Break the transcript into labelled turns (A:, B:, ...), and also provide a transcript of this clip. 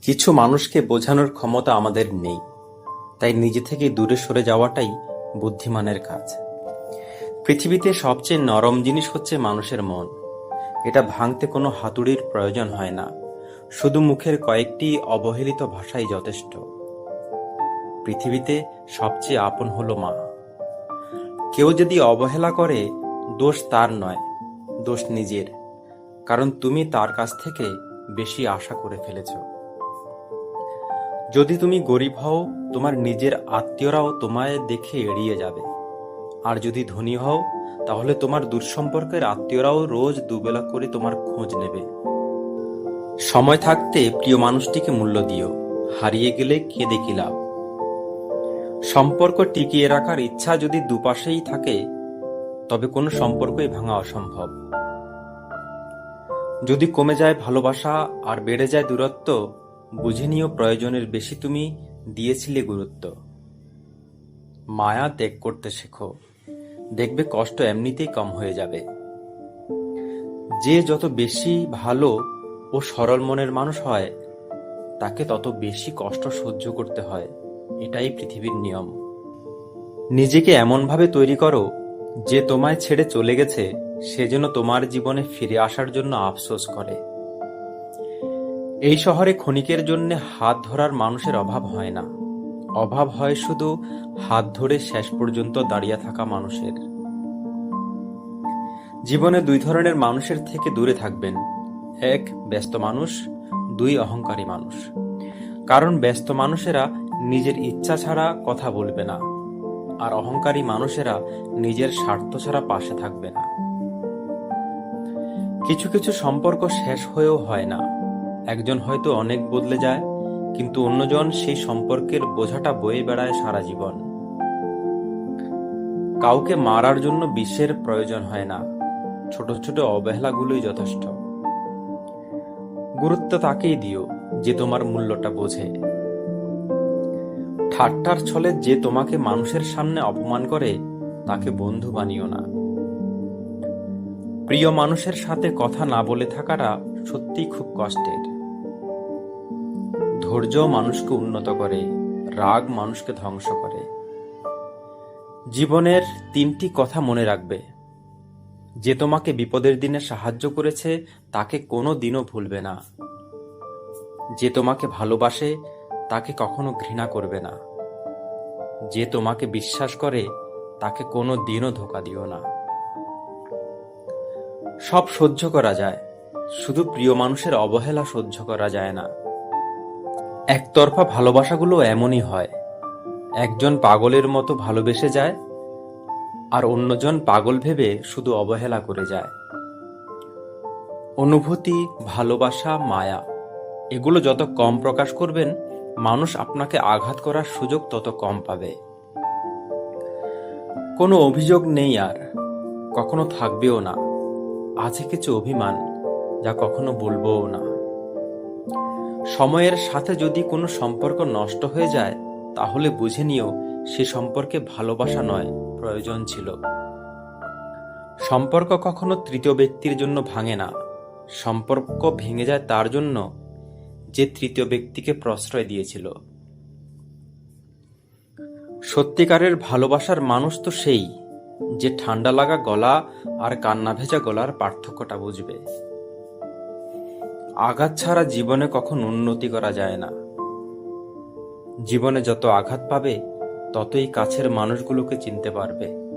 A: কিছু মানুষকে বোঝানোর ক্ষমতা আমাদের নেই, তাই নিজে থেকে দূরে সরে যাওয়াটাই বুদ্ধিমানের কাজ। পৃথিবীতে সবচেয়ে নরম জিনিস হচ্ছে মানুষের মন। এটা ভাঙতে কোনো হাতুড়ির প্রয়োজন হয় না, শুধু মুখের কয়েকটি অবহেলিত ভাষাই যথেষ্ট। পৃথিবীতে সবচেয়ে আপন হলো মা। কেউ যদি অবহেলা করে, দোষ তার নয়, দোষ নিজের, কারণ তুমি তার কাছ থেকে বেশি আশা করে ফেলেছ। যদি তুমি গরিব হও, তোমার নিজের আত্মীয়রাও তোমায় দেখে এড়িয়ে যাবে। আর যদি ধনী হও, তাহলে তোমার দূরসম্পর্কের আত্মীয়রাও রোজ দুবেলা করে তোমার খোঁজ নেবে। সময় থাকতে প্রিয় মানুষটিকে মূল্য দিও, হারিয়ে গেলে কেঁদে কি লাভ। সম্পর্ক টিকিয়ে রাখার ইচ্ছা যদি দুপাশেই থাকে, তবে কোনো সম্পর্কই ভাঙা অসম্ভব। যদি কমে যায় ভালোবাসা আর বেড়ে যায় দূরত্ব, বুঝে নিও প্রয়োজনের বেশি তুমি দিয়েছিলে গুরুত্ব। মায়া ত্যাগ করতে শেখো, দেখবে কষ্ট এমনিতেই কম হয়ে যাবে। যে যত বেশি ভালো ও সরল মনের মানুষ হয়, তাকে তত বেশি কষ্ট সহ্য করতে হয়। এটাই পৃথিবীর নিয়ম। নিজেকে এমনভাবে তৈরি করো যে তোমায় ছেড়ে চলে গেছে সে যেন তোমার জীবনে ফিরে আসার জন্য আফসোস করে। এই শহরে ক্ষণিকের জন্য হাত ধরার মানুষের অভাব হয় না, অভাব হয় শুধু হাত ধরে শেষ পর্যন্ত দাঁড়িয়ে থাকা মানুষের। জীবনে দুই ধরনের মানুষের থেকে দূরে থাকবেন, এক ব্যস্ত মানুষ, দুই অহংকারী মানুষ। কারণ ব্যস্ত মানুষেরা নিজের ইচ্ছা ছাড়া কথা বলবে না, আর অহংকারী মানুষেরা নিজের স্বার্থ ছাড়া পাশে থাকবে না। কিছু কিছু সম্পর্ক শেষ হয়েও হয় না। একজন হয়তো অনেক বদলে যায়, কিন্তু অন্যজন সেই সম্পর্কের বোঝাটা বয়ে বেড়ায় সারা জীবন। কাউকে মারার জন্য বিষের প্রয়োজন হয় না, ছোট ছোট অবহেলাগুলোই যথেষ্ট। গুরুত্ব তাকেই দিও যে তোমার মূল্যটা বোঝে। ঠাট্টার ছলে যে তোমাকে মানুষের সামনে অপমান করে, তাকে বন্ধু বানিও না। প্রিয় মানুষের সাথে কথা না বলে থাকাটা সত্যিই খুব কষ্টের। ধৈর্য মানুষকে উন্নত করে, রাগ মানুষকে ধ্বংস করে। জীবনের তিনটি কথা মনে রাখবে। যে তোমাকে বিপদের দিনে সাহায্য করেছে, তাকে কোনো দিনও ভুলবে না। যে তোমাকে ভালোবাসে, তাকে কখনো ঘৃণা করবে না। যে তোমাকে বিশ্বাস করে, তাকে কোনো দিনও ধোঁকা দিও না। সব সহ্য করা যায়, শুধু প্রিয় মানুষের অবহেলা সহ্য করা যায় না। একতরফা ভালোবাসাগুলো এমনই হয়, একজন পাগলের মতো ভালোবেসে যায়, আর অন্যজন পাগল ভেবে শুধু অবহেলা করে যায়। অনুভূতি, ভালোবাসা, মায়া, এগুলো যত কম প্রকাশ করবেন, মানুষ আপনাকে আঘাত করার সুযোগ তত কম পাবে। কোনো অভিযোগ নেই আর, কখনো থাকবেও না। আছে কিছু অভিমান, যা কখনো বলবোও না। সময়ের সাথে যদি কোনো সম্পর্ক নষ্ট হয়ে যায়, তাহলে বুঝে নিও সে সম্পর্কে ভালোবাসা নয়, প্রয়োজন ছিল। সম্পর্ক কখনো তৃতীয় ব্যক্তির জন্য ভাঙে না, সম্পর্ক ভেঙে যায় তার জন্য যে তৃতীয় ব্যক্তিকে প্রশ্রয় দিয়েছিল। সত্যিকারের ভালোবাসার মানুষ তো সেই যে ঠান্ডা লাগা গলা আর কান্না ভেজা গলার পার্থক্যটা বুঝবে। আঘাত ছাড়া জীবনে কখনো উন্নতি করা যায় না। জীবনে যত আঘাত পাবে, ততই কাছের মানুষগুলোকে চিনতে পারবে।